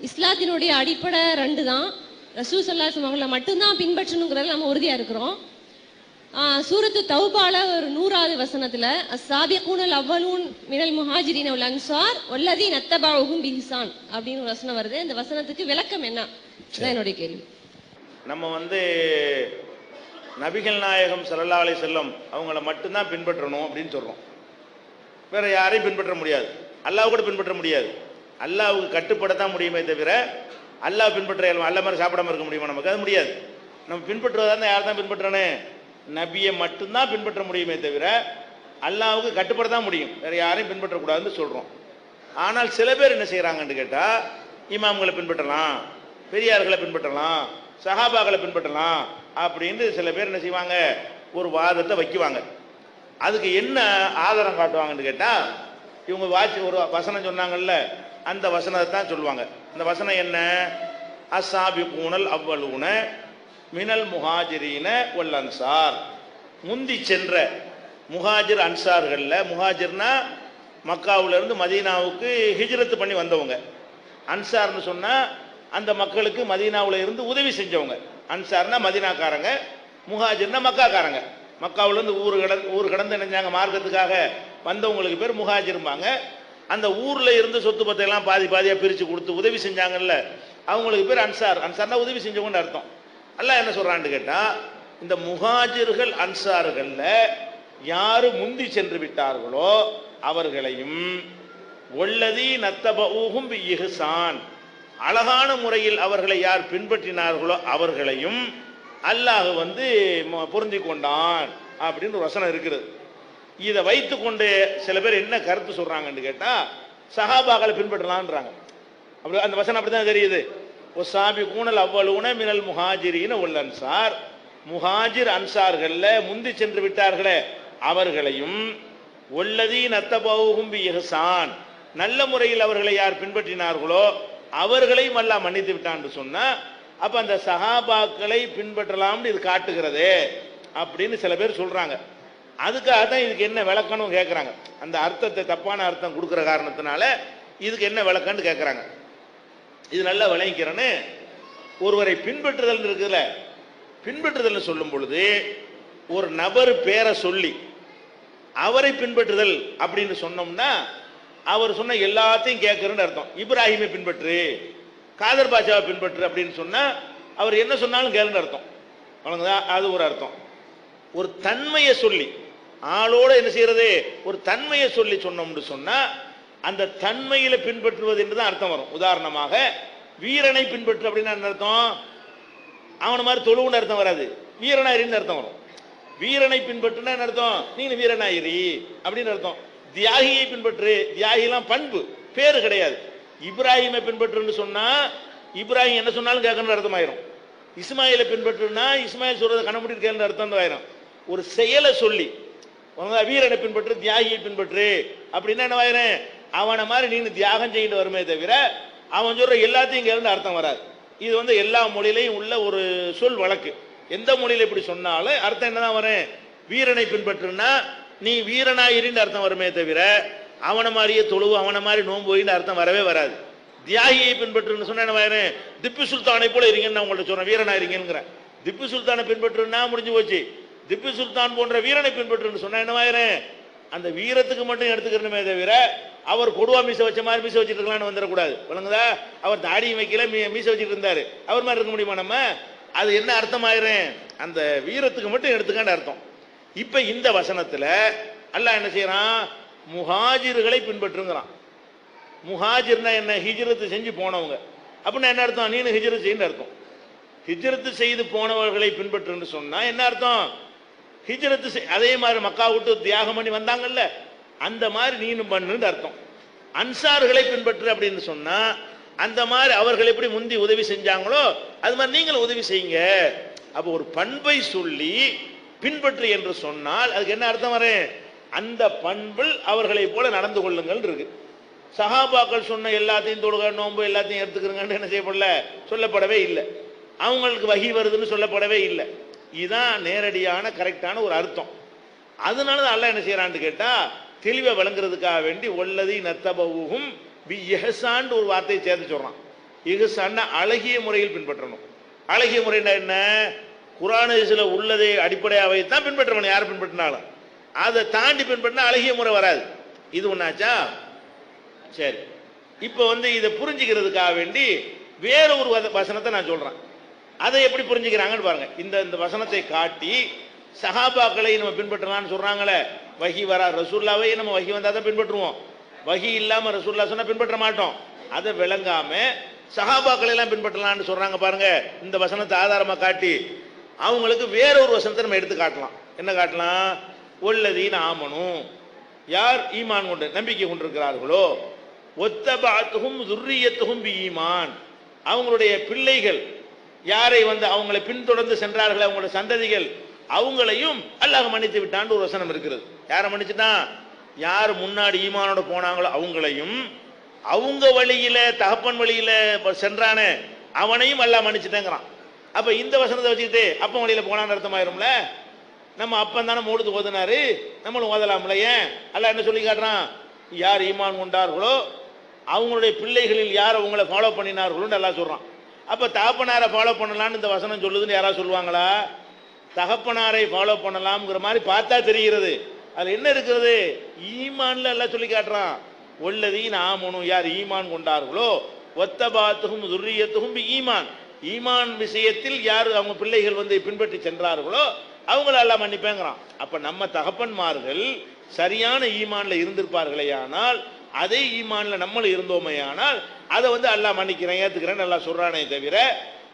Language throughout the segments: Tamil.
இஸ்லாத்தினுடைய அடிப்படை 2 தான். ரசூல் ஸல்லல்லாஹு அலைஹி வஸல்லம் மட்டும்தான் பின்பற்றணுங்கிறதுல நம்ம உறுதியா இருக்கிறோம். சூரத்து தௌபால ஒரு 100வது வசனத்துல அஸ்ஸாபிகூனல் அவ்வலூன் மினல் முஹாஜிரீன வல் அன்சார் வல்லதீன தத்தபஉஹும் பிஹிசான் அப்படின்னு ஒரு வசனம் வருது. இந்த வசனத்துக்கு விளக்கம் என்ன? என்னுடைய கேள்வி. நம்ம நபிகள் நாயகம் ஸல்லல்லாஹு அலைஹி வஸல்லம் அவங்கள மட்டும்தான் பின்பற்றணும் அப்படின்னு சொல்றோம். வேற யாரையும் பின்பற்ற முடியாது. அல்லாஹ் கூட பின்பற்ற முடியாது. அல்லாஹ்வுக்கு கட்டுப்படத்தான் முடியுமே தவிர அல்லாஹ் பின்பற்ற அல்ல மாதிரி சாப்பிடாம இருக்க முடியுமா? நமக்கு அது முடியாது. நம்ம பின்பற்றுவதா இருந்தால் யார் தான் பின்பற்றணும்? நபியை மட்டும்தான் பின்பற்ற முடியுமே தவிர அல்லாஹ்வுக்கு கட்டுப்படத்தான் முடியும். வேற யாரையும் பின்பற்றக்கூடாதுன்னு சொல்றோம். ஆனால் சில பேர் என்ன செய்யறாங்கன்னு கேட்டா, இமாம்களை பின்பற்றலாம், பெரியார்களை பின்பற்றலாம், சஹாபாக்களை பின்பற்றலாம் அப்படின்னு சில பேர் என்ன செய்வாங்க, ஒரு வாதத்தை வைக்குவாங்க. அதுக்கு என்ன ஆதாரம் காட்டுவாங்கன்னு கேட்டா, இவங்க ஒரு வசனம் சொன்னாங்கல்ல, அந்த வசனத்தை தான் சொல்லுவாங்க. அந்த வசனம் என்ன? அஸ்ஸாபிகூனல் அவ்வலூன மினல் முஹாஜிரீன வல் அன்சார், முந்தி சென்ற முஹாஜிர் அன்சார்கள்ல, முஹாஜிர்னா மக்காவுல இருந்து மதீனாவுக்கு ஹிஜ்ரத் பண்ணி வந்தவங்க. அன்சார்னு சொன்னா அந்த மக்களுக்கு மதீனாவுல இருந்து உதவி செஞ்சவங்க. அன்சார்னா மதீனாக்காரங்க, முஹாஜிர்னா மக்காக்காரங்க. மக்காவுல இருந்து ஊர் கடந்து நினைஞ்சாங்க மார்க்கத்துக்காக வந்தவங்களுக்கு பேர் முஹாஜிர்பாங்க. அந்த ஊர்ல இருந்து சொத்து பத்தை எல்லாம் பாதி பாதியா பிரிச்சு கொடுத்து உதவி செஞ்சாங்கல்ல, அவங்களுக்கு பேர் அன்சார். அன்சார்னா உதவி செஞ்சவங்கன்னு அர்த்தம். அல்லாஹ் என்ன சொல்றான்னு கேட்டா, இந்த முஹாஜிர்கள் அன்சார்கள்ல யாரு முந்தி சென்று விட்டார்களோ அவர்களையும் வல்லதீன தத்தபஉஹும் பிஇஹ்சான், அழகான முறையில் அவர்களை யார் பின்பற்றினார்களோ அவர்களையும் அல்லாஹ் பொருந்தி கொண்டான் அப்படின்னு ஒரு வசனம் இருக்கிறது. இதை வைத்துக்கொண்டு சில பேர் என்ன கருத்து சொல்றாங்கன்னு கேட்டா, சஹாபாக்களை பின்பற்றலான்றாங்க. அப்படி அந்த வசனம் அப்படிதான் தெரியுது. வஸ்ஸாபிகூனல் அவ்வலூன மினல் முஹாஜிரீன வல் அன்சார், முஹாஜிர் அன்சார்கள்ல முந்தி சென்று விட்டார்களே அவர்களையும் வல்லதீன தத்தபஉஹும் பிஇஹ்சான், நல்ல முறையில் அவர்களை யார் பின்பற்றினார்களோ அவர்களையும் அல்லாஹ் மன்னித்து விட்டான்னு சொன்னா, அப்ப அந்த சஹாபாக்களை பின்பற்றலாம்னு இது காட்டுகிறது அப்படின்னு சில பேர் சொல்றாங்க. அதுக்காக தான் இதுக்கு என்ன விளக்கணும் கேட்கறாங்க. அந்த அர்த்தத்தை தப்பான அர்த்தம் கொடுக்கிற காரணத்தினால இதுக்கு என்ன விளக்கம்னு கேட்கறாங்க. இது நல்லா விளங்கிக்கிறேன்னு, ஒருவரை பின்பற்றுதல் இருக்குல்ல, பின்பற்றுதல் சொல்லும் பொழுது ஒரு நபர் பேரை சொல்லி அவரை பின்பற்றுதல் அப்படின்னு சொன்னோம்னா அவர் சொன்ன எல்லாத்தையும் கேட்கறன்னு அர்த்தம். இப்ராஹிமை பின்பற்று, காதர் பாஷாவை பின்பற்று அப்படின்னு சொன்னா அவர் என்ன சொன்னாலும் கேளுன்னு அர்த்தம். அது ஒரு அர்த்தம். ஒரு தன்மையை சொல்லி ஆளோட என்ன செய்யறது, ஒரு தன்மையை சொல்லி சொன்னோம்னு சொன்னா அந்த தன்மையில பின்பற்றுவது என்றுதான் அர்த்தம் வரும். உதாரணமாக வீரனை பின்பற்று அப்படின்னா என்ன அர்த்தம்? அவன மாதிரி தொழுவுன்னு அர்த்தம் வராது, வீரனாயிரின்னு அர்த்தம் வரும். வீரனை பின்பற்றுனா என்ன அர்த்தம்? நீங்க வீரனாயிரி அப்படின்னு அர்த்தம். தியாகியை பின்பற்று, தியாகிலாம் பண்பு, பேரு கிடையாது. இப்ராஹிமை பின்பற்றுன்னு சொன்னா இப்ராஹிம் என்ன சொன்னாலும் கேட்கணும்னு அர்த்தமாயிரும். இஸ்மாயிலை பின்பற்றுனா இஸ்மாயில் சொல்றதை கணமுடிட்டு கேட்கணும் அர்த்தம் ஆயிரும். ஒரு செயலை சொல்லி வீரனை பின்பற்று, தியாகியை பின்பற்று அப்படின்னா என்னவாயிரும்? அவனை மாதிரி நீங்க தியாகம் செய்யிட்டு வருமே தவிர அவன் சொல்ற எல்லாத்தையும் கேளுன்னு அர்த்தம் வராது. இது எல்லா மொழியிலையும் உள்ள ஒரு சொல் வழக்கு. எந்த மொழியில இப்படி சொன்னாலும் அர்த்தம் என்னதான் வரும்? வீரனை பின்பற்றுனா நீ வீரனாயிரின்னு அர்த்தம் வருமே தவிர அவனை மாதிரியே தொழுவு, அவனை மாதிரி நோன்பு அர்த்தம் வரவே வராது. தியாகியை பின்பற்றுன்னு சொன்ன என்னவாயிரும்? திப்பு சுல்தானை போல இருங்கன்னு நான் உங்கள்ட்ட சொல்றேன், வீரனாயிருங்கிறேன். திப்பு சுல்தானை பின்பற்றுனா முடிஞ்சு போச்சு. திப்பு சுல்தான் போன்ற வீரனை பின்பற்றுன்னு சொன்னா என்னவாயிரும்? அந்த வீரத்துக்கு மட்டும் எடுத்துக்கணுமே தவிர அவர் கொடுவா மீசை வச்ச மாதிரி மீசை வச்சுட்டு இருக்கலாம்னு வந்துடக்கூடாது. விளங்குதா? அவர் தாடியும் வைக்கல, மீசை வச்சுட்டு இருந்தாரு, அவர் மாதிரி இருக்க முடியுமா நம்ம? அது என்ன அர்த்தம் ஆயிரும்? அந்த வீரத்துக்கு மட்டும் எடுத்துக்கான்னு அர்த்தம். இப்ப இந்த வசனத்துல அல்லாஹ் என்ன செய்யறான்? முஹாஜிர்களை பின்பற்றுங்கிறான். முஹாஜிர்னா என்ன? ஹிஜ்ரத்து செஞ்சு போனவங்க. அப்படின்னா என்ன அர்த்தம்? நீனு ஹிஜ்ரத் செய்யு அர்த்தம். ஹிஜ்ரத்து செய்து போனவர்களை பின்பற்றுன்னு சொன்னா என்ன அர்த்தம்? ஹிஜ்ரத்து அதே மாதிரி மக்கா விட்டு தியாகம் பண்ணி வந்தாங்கல்ல, அந்த மாதிரி நீனும் பண்ணுன்னு அர்த்தம். அன்சார்களை பின்பற்று அப்படின்னு சொன்னா அந்த மாதிரி அவர்கள் எப்படி முந்தி உதவி செஞ்சாங்களோ அது மாதிரி நீங்களும் உதவி செய்யுங்க. அப்ப ஒரு பண்பை சொல்லி பின்பற்று என்று சொன்னால் அதுக்கு என்ன அர்த்தம் வரும்? அந்த பண்பில் அவர்களை போல நடந்து கொள்ளுங்கள் இருக்கு. சஹாபாக்கள் சொன்ன எல்லாத்தையும் தொழுக, நோன்பு எல்லாத்தையும் எடுத்துக்கிறங்கன்னு என்ன செய்யப்படல, சொல்லப்படவே இல்லை. அவங்களுக்கு வஹி வருதுன்னு சொல்லப்படவே இல்லை. இதுதான் நேரடியான கரெக்டான ஒரு அர்த்தம். அதனாலதான் அல்லாஹ் என்ன செய்யறான்னு கேட்டா, தெளிவை விளங்குறதுக்காக வேண்டி வல்லதீன தத்தபஉஹும் பிஇஹ்சான் ஒரு வார்த்தையை சேர்த்து சொல்றான். இஹ்சான் அழகிய முறையில் பின்பற்றணும். அழகிய முறைன்னா என்ன? குர்ஆன் ஹதீஸ்ல உள்ளதை அடிப்படையாக வைத்தான் பின்பற்றணும். யார் பின்பற்றினாலும் அதை தாண்டி பின்பற்றினா அழகிய முறை வராது. இது ஒன்னாச்சா? சரி, இப்போ இதை புரிஞ்சுக்கிறதுக்காக வேண்டி வேற ஒரு வசனத்தை நான் சொல்றேன். அதை எப்படி புரிஞ்சுக்கிறாங்கன்னு பாருங்க. இந்த வசனத்தை காட்டி சஹாபாக்களை நம்ம பின்பற்றலாம்னு சொல்றாங்களே, வஹி வரா ரசூல்லாவை நம்ம வஹி வந்தா தான் பின்பற்றுவோம், வஹி இல்லாம ரசூல்லா சொன்னா பின்பற்ற மாட்டோம். அதை விளங்காம சஹாபாக்களை எல்லாம் பின்பற்றலாம்னு சொல்றாங்க பாருங்க. இந்த வசனத்தை ஆதாரமா காட்டி அவங்களுக்கு வேற ஒரு வசனத்தை நம்ம எடுத்து காட்டலாம். என்ன காட்டலாம்? ஒல்லதீன ஆமனு, யார் ஈமான் கொண்டு நம்பிக்கை கொண்டிருக்கிறார்களோ, ஒத்தபாத்துஹும் துர்ரியத்துஹும் பி ஈமான், அவங்களுடைய பிள்ளைகள் யாரை அவங்களை பின்தொடர்ந்து சென்றார்கள், அவங்களுடைய சந்ததிகள், அவங்களையும் அல்லாஹ் மன்னித்து விட்டான்னு ஒரு வசனம் இருக்கிறது. யாரை மன்னிச்சுட்டான்? யார் முன்னாடி ஈமானோட போனாங்களோ அவங்களையும், அவங்க வழியில தகப்பன் வழியில சென்றானே அவனையும் அல்லாஹ் மன்னிச்சுட்டேங்கிறான். அப்ப இந்த வசனத்தை வச்சுக்கிட்டு அப்பன் வழியில போனான்னு அர்த்தமாயிரும்ல. நம்ம அப்பன் தானே மூடுது ஓதுனாரு, நம்மளும் ஓதலாம்ல. ஏன் அல்லாஹ் என்ன சொல்லி காட்டுறான்? யார் ஈமான் கொண்டார்களோ அவங்களுடைய பிள்ளைகளில் யார் அவங்களை ஃபாலோ பண்ணினார்களோன்னு எல்லாம் சொல்றான். அப்ப தகப்பனாரை ஃபாலோ பண்ணலாம்னு இந்த வசனம் சொல்லுதுன்னு யாராவது சொல்லுவாங்களா? தகப்பனாரை ஃபாலோ பண்ணலாம்ங்கிற மாதிரி பார்த்தா தெரிகிறது. அதுல என்ன இருக்கிறது? ஈமான்ல எல்லாம் சொல்லி காட்டுறான். ஒல்லதீன ஆமனு, யார் ஈமான் கொண்டார்களோ, ஒத்தபாத்துஹும் துர்ரியத்துஹும் பி ஈமான், ஈமான் விஷயத்தில் யார் அவங்க பிள்ளைகள் பின்பற்றி சென்றார்களோ அவங்கள எல்லாம் மன்னிப்பேங்கிறான். அப்ப நம்ம தகப்பன்மார்கள் சரியான ஈமான்ல இருந்திருப்பார்களே ஆனால், அதே ஈமான்ல நம்மளும் இருந்தோமே ஆனால் அதை அல்லாஹ் மன்னிக்கிறேன் ஏத்துக்கிறேன் நல்லா சொல்றானே தவிர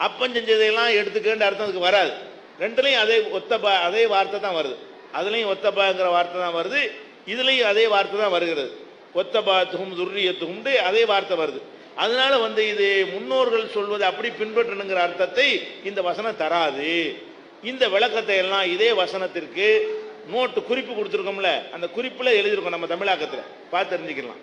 அப்பன் செஞ்சதையெல்லாம் எடுத்துக்கிறேன் அர்த்தம் அதுக்கு வராது. ரெண்டுலையும் அதே வார்த்தை தான் வருது. அதுலயும் ஒத்தபாங்கிற வார்த்தை தான் வருது, இதுலயும் அதே வார்த்தை தான் வருகிறது. ஒத்தபாத்துகும் துர்ரியத்துகும் அதே வார்த்தை வருது. அதனால இது முன்னோர்கள் சொல்வது அப்படி பின்பற்றணுங்கிற அர்த்தத்தை இந்த வசனம் தராது. இந்த விளக்கத்தை எல்லாம் இதே வசனத்திற்கு நோட்டு குறிப்பு கொடுத்துருக்கோம்ல, அந்த குறிப்புல எழுதியிருக்கோம் நம்ம தமிழாக்கத்தில், பார்த்து தெரிஞ்சுக்கலாம்.